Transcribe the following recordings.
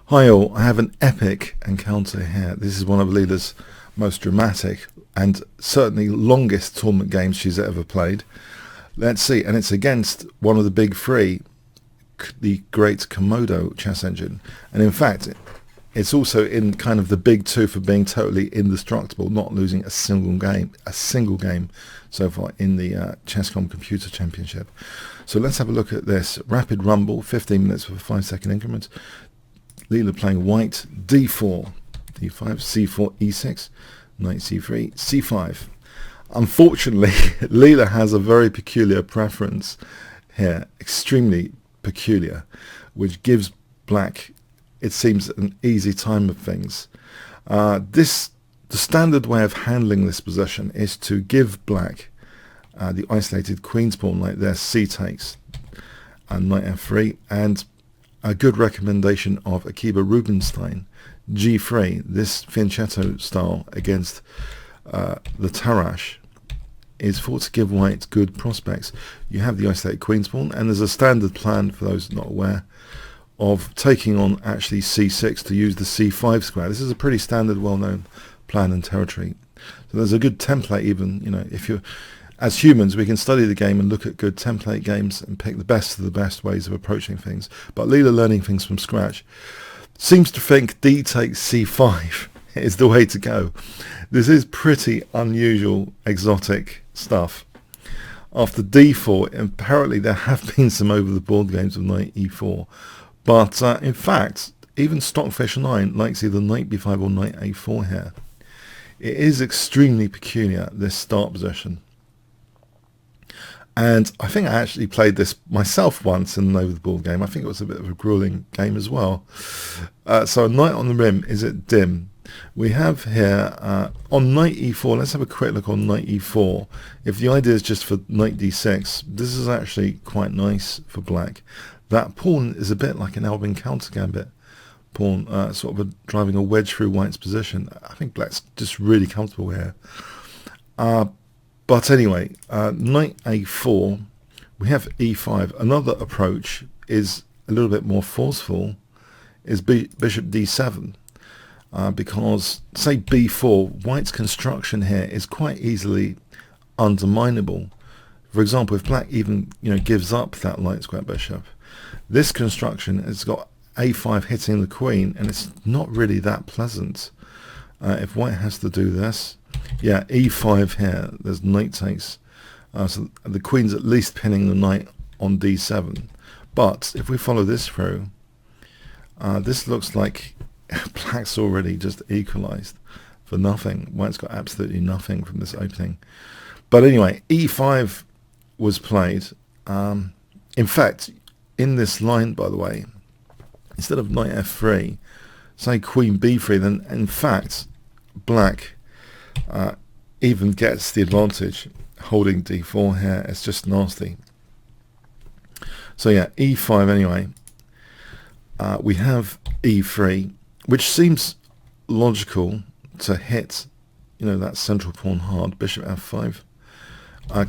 Hi all, I have an epic encounter here. This is one of Leela's most dramatic and certainly longest tournament games she's ever played. Let's see, and it's against one of the big three, the great Komodo chess engine. And in fact, it's also in kind of the big two for being totally indestructible, not losing a single game so far in the Chess.com Computer Championship. So let's have a look at this. Rapid rumble, 15 minutes with a 5-second increment. Leela playing white, d4, d5, c4, e6, knight c3, c5. Unfortunately, Leela has a very peculiar preference here, extremely peculiar, which gives black, it seems, an easy time of things. The standard way of handling this position is to give black the isolated queen's pawn like this, c takes, and knight f3, and a good recommendation of Akiba Rubinstein, g3, this fianchetto style against the Tarrasch, is thought to give white good prospects. You have the isolated queen's pawn, and there's a standard plan, for those not aware, of taking on actually c6 to use the c5 square. This is a pretty standard, well-known plan and territory. So there's a good template even, you know, if you're, as humans, we can study the game and look at good template games and pick the best of the best ways of approaching things. But Leela, learning things from scratch, seems to think d takes c5 is the way to go. This is pretty unusual, exotic stuff. After d4, apparently there have been some over-the-board games of knight e4. But in fact, even Stockfish 9 likes either knight b5 or knight a4 here. It is extremely peculiar, this start position. And I think I actually played this myself once in an over-the-board game. I think it was a bit of a grueling game as well. So a knight on the rim is at dim. We have here, on knight e4, let's have a quick look on knight e4. If the idea is just for knight d6, this is actually quite nice for black. That pawn is a bit like an Alvin counter gambit pawn, sort of driving a wedge through white's position. I think black's just really comfortable here. But anyway, knight a4, we have e5. Another approach is a little bit more forceful, is bishop d7, because, say, b4, white's construction here is quite easily underminable. For example, if black even gives up that light square bishop, this construction has got a5 hitting the queen, and it's not really that pleasant. If white has to do this, yeah, e5 here, there's knight takes, so the queen's at least pinning the knight on d7. But if we follow this through, this looks like black's already just equalized for nothing. White's got absolutely nothing from this opening. But anyway, e5 was played. In fact, in this line, by the way, instead of knight f3, say queen b3, then in fact black even gets the advantage holding d4 here. It's just nasty. So yeah, e5 anyway. We have e3, which seems logical to hit that central pawn hard. Bishop f5.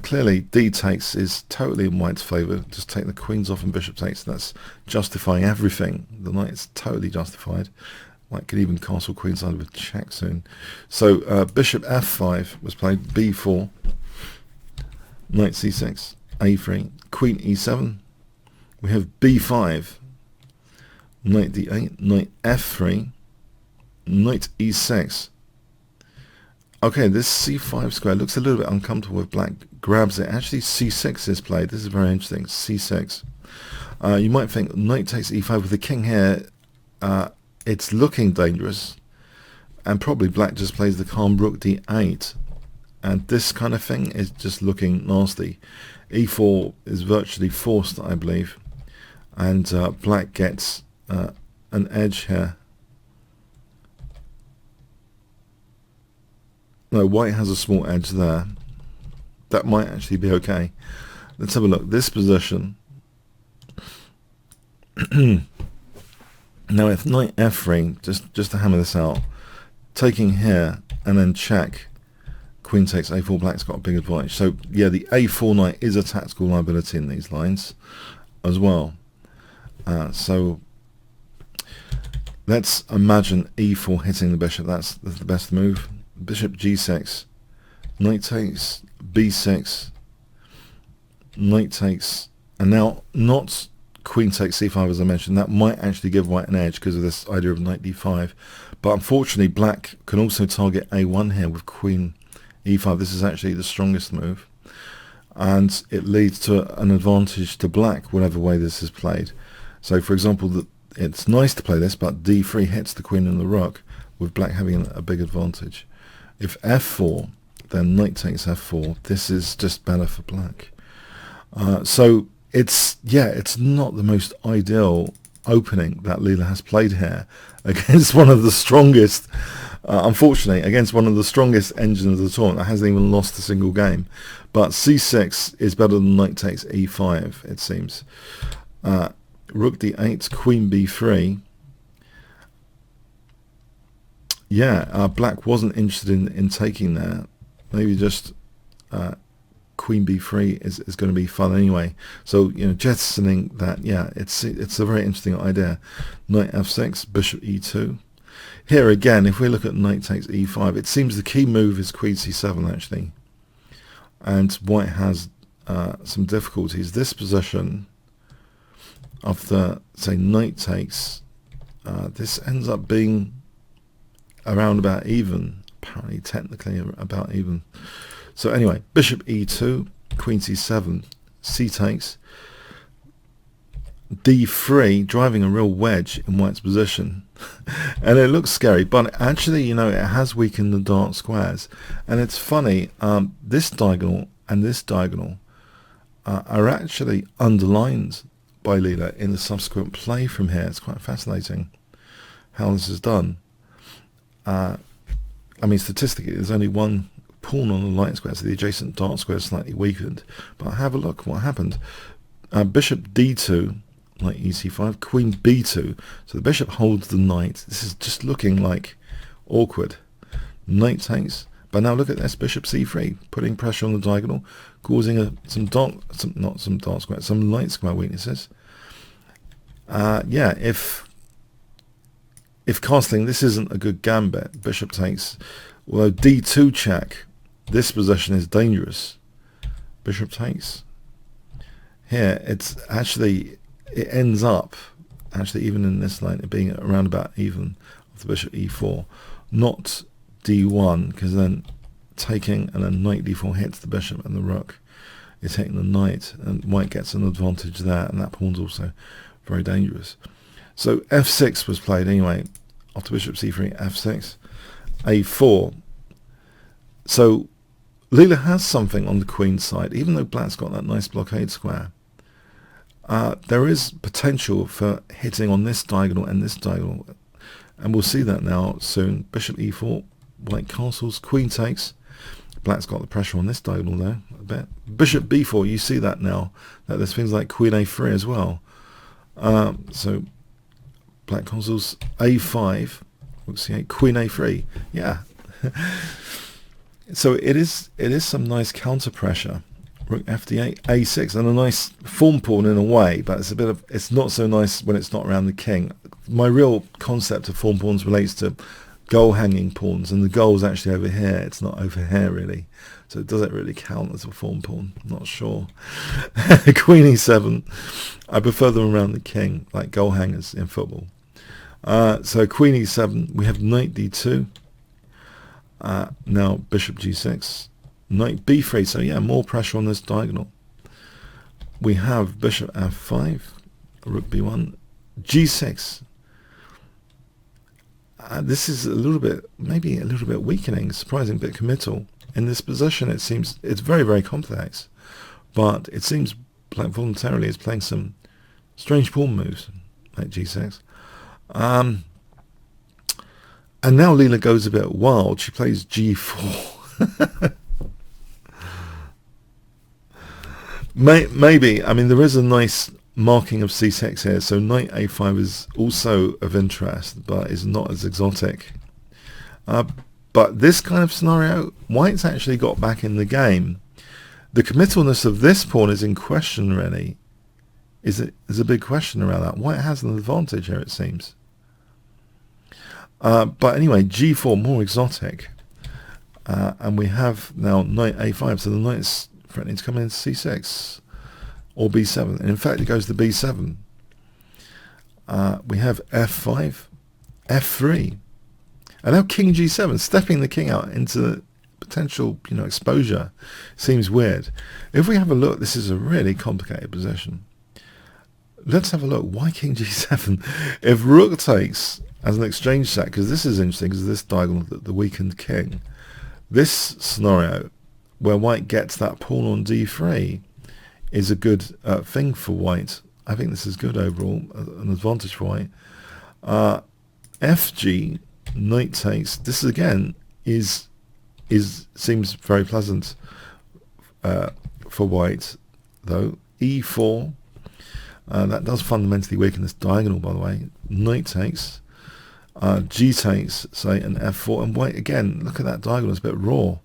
Clearly d takes is totally in white's favour. Just take the queens off and bishop takes. That's justifying everything. The knight is totally justified. White could even castle queenside with a check soon. So bishop f5 was played, b4, knight c6, a3, queen e7. We have b5, knight d8, knight f3, knight e6. Okay, this c5 square looks a little bit uncomfortable if black grabs it. Actually, c6 is played. This is very interesting. c6. You might think knight takes e5 with the king here. It's looking dangerous, and probably black just plays the calm rook d8, and this kind of thing is just looking nasty. e4 is virtually forced, I believe, and black gets an edge here. No, white has a small edge there. That might actually be okay. Let's have a look. This position. Now, if knight f3, just to hammer this out, taking here and then check, queen takes a4, black's got a big advantage. So yeah, the a4 knight is a tactical liability in these lines as well. So let's imagine e4 hitting the bishop. That's the best move. Bishop g6, knight takes, b6, knight takes, and now not queen takes c5 as I mentioned. That might actually give white an edge because of this idea of knight d5, but unfortunately black can also target a1 here with queen e5. This is actually the strongest move, and it leads to an advantage to black whatever way this is played. So for example, it's nice to play this, but d3 hits the queen and the rook, with black having a big advantage. If f4, then knight takes f4. This is just better for black. So it's not the most ideal opening that Leela has played here against one of the strongest, unfortunately, against one of the strongest engines of the tournament that hasn't even lost a single game. But c6 is better than knight takes e5, it seems. Rook d8, queen b3. Yeah, black wasn't interested in taking there. Maybe just queen b3 is going to be fun anyway. So jettisoning that, yeah, it's a very interesting idea. Knight f6, bishop e2. Here again, if we look at knight takes e5, it seems the key move is queen c7 actually, and white has some difficulties. This position of the, say, knight takes, this ends up being around about even, apparently technically about even. So anyway, bishop e2, queen c7, c takes, d3, driving a real wedge in white's position. And it looks scary, but actually, it has weakened the dark squares. And it's funny, this diagonal and this diagonal are actually underlined by Leela in the subsequent play from here. It's quite fascinating how this is done. I mean, statistically, there's only one pawn on the light square, so the adjacent dark square is slightly weakened. But have a look what happened. Bishop d2, knight ec5, queen b2. So the bishop holds the knight. This is just looking like awkward. Knight takes. But now look at this, bishop c3, putting pressure on the diagonal, causing some light square weaknesses. Yeah, if castling, this isn't a good gambit. Bishop takes. Although d2 check, this position is dangerous. Bishop takes. Here, it ends up, actually even in this line, it being around about even of the bishop e4. Not d1, because then taking and then knight d4 hits the bishop and the rook is hitting the knight, and white gets an advantage there, and that pawn's also very dangerous. So f6 was played anyway, after bishop c3, f6, a4. So Leela has something on the queen side, even though black's got that nice blockade square. There is potential for hitting on this diagonal and this diagonal, and we'll see that now soon. Bishop e4, white castles, queen takes. Black's got the pressure on this diagonal there a bit. Bishop b4, you see that now, that there's things like queen a3 as well. So black castles a5, rook c8, queen a3. Yeah. So it is some nice counter pressure. Rook fd8, a6, and a nice form pawn in a way, but it's not so nice when it's not around the king. My real concept of form pawns relates to goal hanging pawns, and the goal's actually over here. It's not over here really, so does it really count as a form pawn? I'm not sure. Queen e7, I prefer them around the king, like goal hangers in football. So queen e7, we have knight d2. Now bishop g6, knight b3. So yeah, more pressure on this diagonal. We have bishop f5, rook b1, g6. This is maybe a little bit weakening, surprising bit committal. In this position, it seems it's very, very complex, but it seems like voluntarily is playing some strange pawn moves like g6. And now Leela goes a bit wild. She plays g4. Maybe, I mean, there is a nice marking of c6 here, so knight a5 is also of interest, but is not as exotic. But this kind of scenario, white's actually got back in the game. The committalness of this pawn is in question, really. There's a big question around that. White has an advantage here, it seems. But anyway, g4 more exotic, and we have now knight a5. So the knight's threatening to come in c6 or b7, and in fact it goes to b7. We have f5, f3, and now king g7, stepping the king out into potential, exposure. Seems weird. If we have a look, this is a really complicated position. Let's have a look. Why king g7? If rook takes as an exchange set, because this is interesting, because this diagonal, the weakened king, this scenario where white gets that pawn on d3 is a good thing for white. I think this is good overall, an advantage for white. Fg, knight takes. This again seems very pleasant for white, though. e4, that does fundamentally weaken this diagonal, by the way. Knight takes, g takes, say, and f4, and white again. Look at that diagonal; it's a bit raw.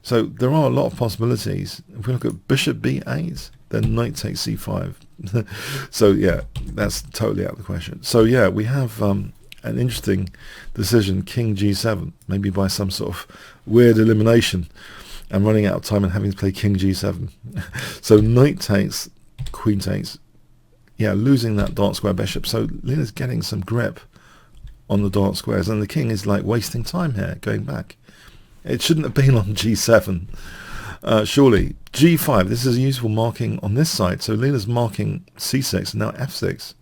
So there are a lot of possibilities. If we look at bishop b8, then knight takes c5. So yeah, that's totally out of the question. So yeah, we have an interesting decision, king g7, maybe by some sort of weird elimination. I'm running out of time and having to play king g7. So knight takes, queen takes. Yeah, losing that dark square bishop. So Leela's getting some grip on the dark squares, and the king is like wasting time here, going back. It shouldn't have been on g7. Surely. g5, this is a useful marking on this side. So Leela's marking c6 and now f6.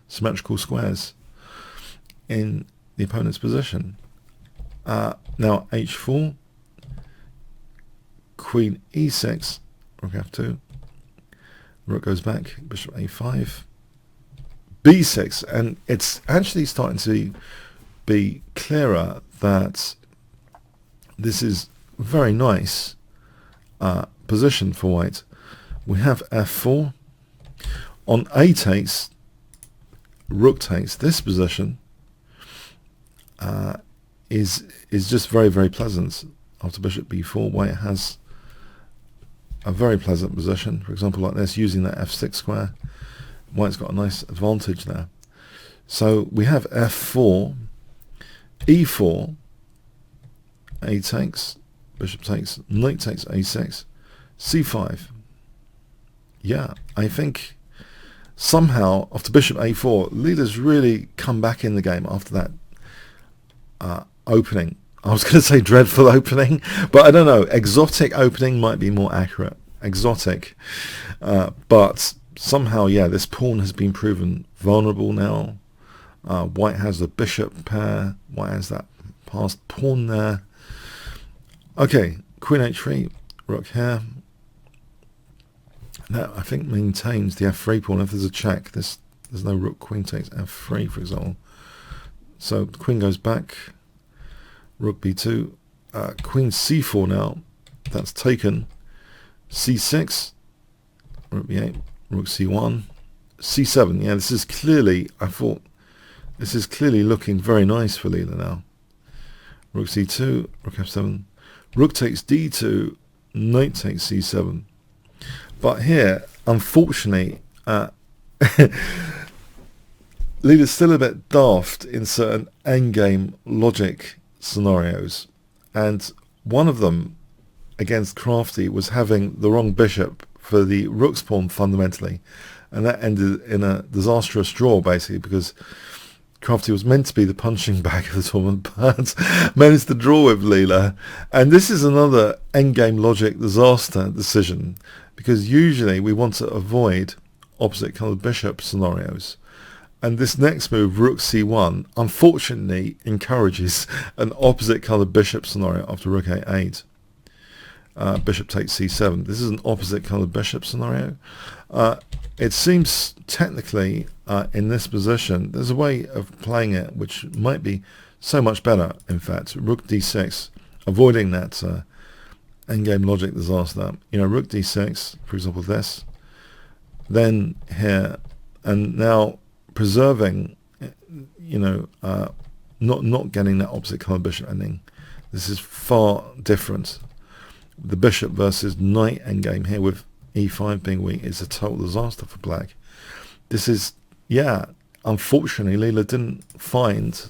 Symmetrical squares in the opponent's position. Now h4, queen e6, rook f2, rook goes back, bishop a5, b6, and it's actually starting to be clearer that this is very nice position for white. We have f4 on a takes, rook takes. This position is just very, very pleasant. After bishop b4, white has a very pleasant position. For example, like this, using that f6 square, white's got a nice advantage there. So we have f4, e4, a takes, bishop takes, knight takes a6, c5. Yeah, I think somehow after bishop a4, Leela's really come back in the game after that opening. I was going to say dreadful opening, but I don't know. Exotic opening might be more accurate. Exotic. But somehow, yeah, this pawn has been proven vulnerable now. White has the bishop pair. White has that passed pawn there. Okay, queen h3, rook here. That, I think, maintains the f3 pawn. If there's a check, there's no rook, queen takes f3, for example. So the queen goes back. Rook b2, queen c4 now, that's taken, c6, rook b8, rook c1, c7. Yeah, this is clearly, I thought, this is clearly looking very nice for Leela now. Rook c2, rook f7, rook takes d2, knight takes c7. But here, unfortunately, Leela's still a bit daft in certain endgame logic scenarios, and one of them against Crafty was having the wrong bishop for the rook's pawn fundamentally, and that ended in a disastrous draw basically, because Crafty was meant to be the punching bag of the tournament but managed to draw with Leela. And this is another endgame logic disaster decision, because usually we want to avoid opposite coloured bishop scenarios. And this next move, rook c1, unfortunately encourages an opposite coloured bishop scenario after rook a8. Bishop takes c7. This is an opposite coloured bishop scenario. It seems technically in this position, there's a way of playing it which might be so much better, in fact. Rook d6, avoiding that endgame logic disaster. Rook d6, for example, this. Then here, and now preserving, not getting that opposite colour bishop ending. This is far different. The bishop versus knight endgame here with e5 being weak is a total disaster for black. This is, yeah, unfortunately Leela didn't find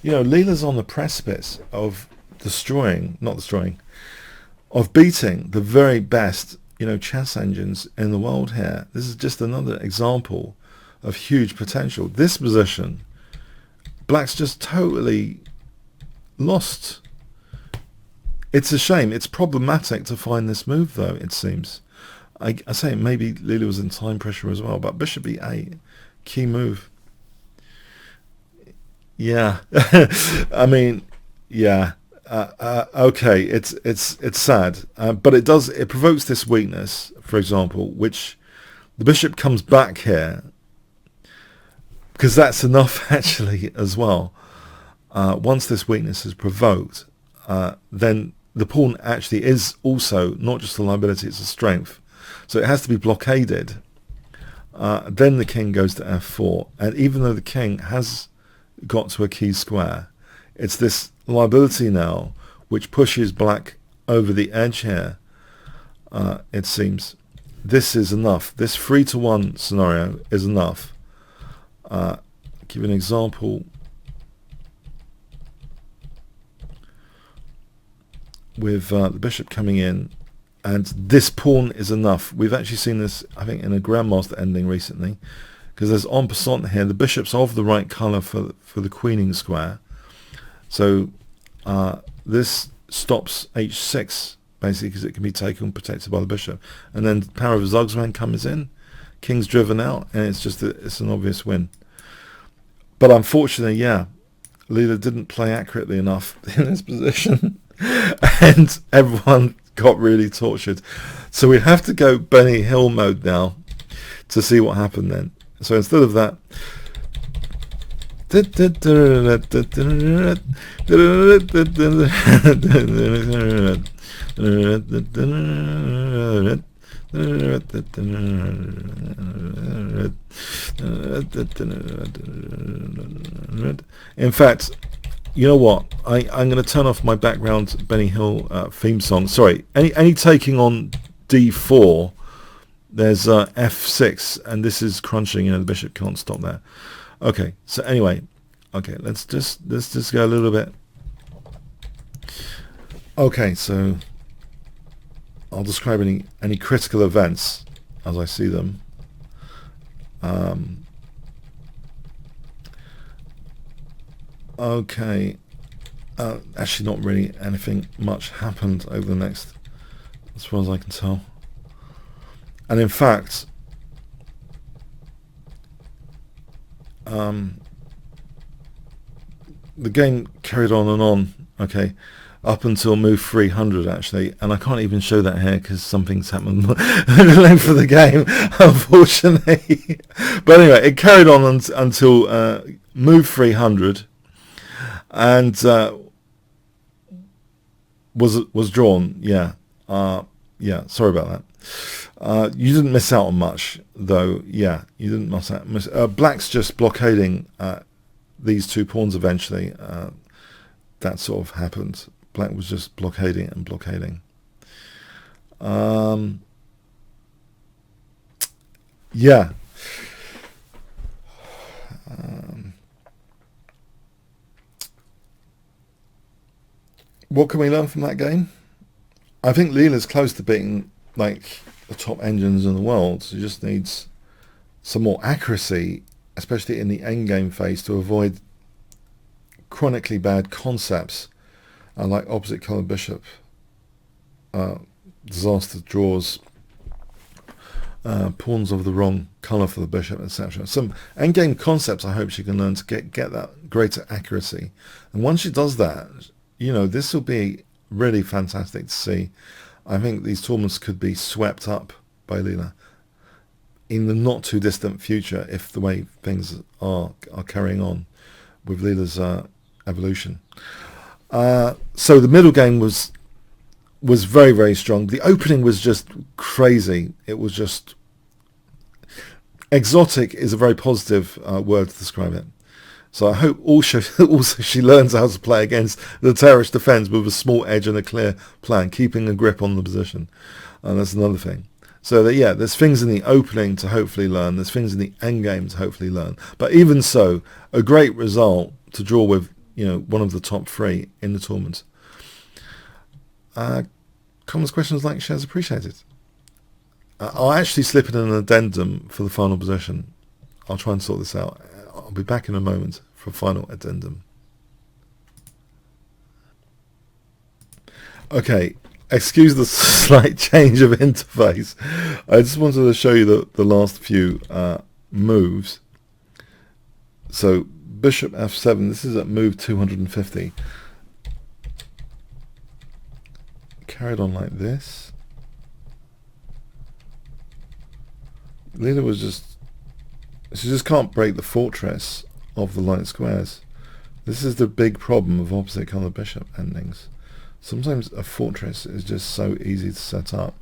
Leela's on the precipice of of beating the very best, chess engines in the world here. This is just another example of huge potential. This position, black's just totally lost. It's a shame. It's problematic to find this move, though, it seems. I say maybe Leela was in time pressure as well, but bishop e8, key move. Yeah. I mean, yeah. Okay, it's sad, but it provokes this weakness, for example, which the bishop comes back here, because that's enough actually as well. Once this weakness is provoked, then the pawn actually is also not just a liability, it's a strength. So it has to be blockaded. Then the king goes to f4, and even though the king has got to a key square, it's this liability now which pushes black over the edge here. It seems this is enough. This 3-1 scenario is enough. Give you an example with the bishop coming in, and this pawn is enough. We've actually seen this, I think, in a Grandmaster ending recently, because there's en passant here. The bishop's of the right colour for the queening square. So this stops h6, basically, because it can be taken protected by the bishop. And then the power of Zugzwang comes in, king's driven out, and it's an obvious win. But unfortunately, yeah, Leela didn't play accurately enough in this position, and everyone got really tortured. So we have to go Benny Hill mode now to see what happened then. So instead of that, in fact, you know what? I'm going to turn off my background Benny Hill theme song. Sorry, any taking on d4. There's f6, and this is crunching. The bishop can't stop there. Okay, so anyway, okay, let's just go a little bit. Okay, so I'll describe any critical events as I see them. Okay, actually not really anything much happened over the next, as far as I can tell. And in fact, the game carried on and on, okay, up until move 300 actually, and I can't even show that here because something's happened for the game, unfortunately. But anyway, it carried on until move 300, and was drawn. Yeah, sorry about that. You didn't miss out on much, though. Yeah, you didn't miss out. Black's just blockading these two pawns eventually. That sort of happened. Black was just blockading and blockading. Yeah. What can we learn from that game? I think Leela's close to beating like the top engines in the world. So he just needs some more accuracy, especially in the endgame phase, to avoid chronically bad concepts like opposite colour bishop, disaster draws, pawns of the wrong colour for the bishop, etc. Some endgame concepts I hope she can learn to get that greater accuracy. And once she does that, this will be really fantastic to see. I think these tournaments could be swept up by Leela in the not too distant future if the way things are carrying on with Leela's evolution. So the middle game was very, very strong. The opening was just crazy. It was just exotic is a very positive word to describe it. So I hope also she learns how to play against the terrorist defence with a small edge and a clear plan, keeping a grip on the position. And that's another thing. So that, yeah, there's things in the opening to hopefully learn. There's things in the endgame to hopefully learn. But even so, a great result to draw with you know, one of the top 3 in the tournament. Comments, questions, like, shares appreciated. I'll actually slip in an addendum for the final position. I'll try and sort this out. I'll be back in a moment for a final addendum. Okay, excuse the slight change of interface. I just wanted to show you the last few moves. So bishop f7, this is at move 250. Carried on like this. Leela was she just can't break the fortress of the light squares. This is the big problem of opposite color bishop endings. Sometimes a fortress is just so easy to set up.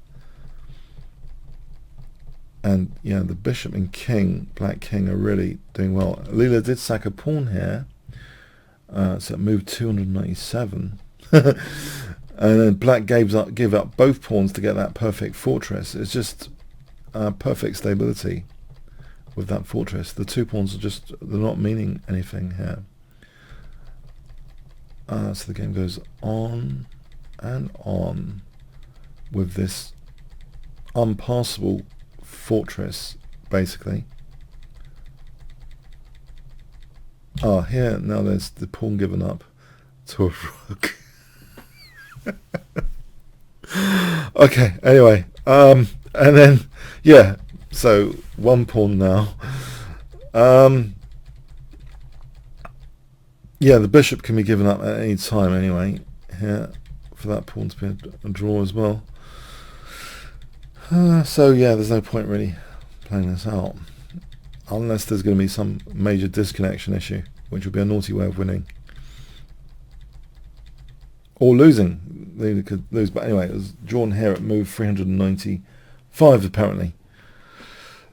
And yeah, the bishop and king, black king, are really doing well. Leela did sack a pawn here. So it moved 297. And then black gave up both pawns to get that perfect fortress. It's just perfect stability with that fortress. The 2 pawns are just, they're not meaning anything here. So the game goes on and on with this unpassable fortress, basically. Here now there's the pawn given up to a rook. Okay, anyway, and then yeah, so 1 pawn now. Yeah, the bishop can be given up at any time anyway, here, for that pawn to be a draw as well. So yeah, there's no point really playing this out, unless there's going to be some major disconnection issue, which would be a naughty way of winning. Or losing. They could lose, but anyway, it was drawn here at move 395 apparently.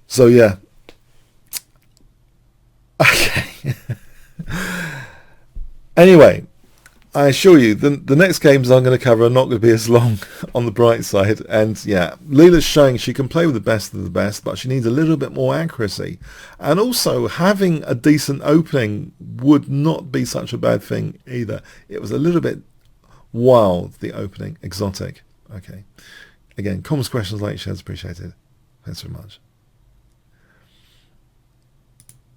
So yeah. Okay. Anyway, I assure you, the next games I'm going to cover are not going to be as long on the bright side. And yeah, Leela's showing she can play with the best of the best, but she needs a little bit more accuracy. And also, having a decent opening would not be such a bad thing either. It was a little bit wild, the opening, exotic. Okay. Again, comments, questions, like, shares appreciated. Thanks very much.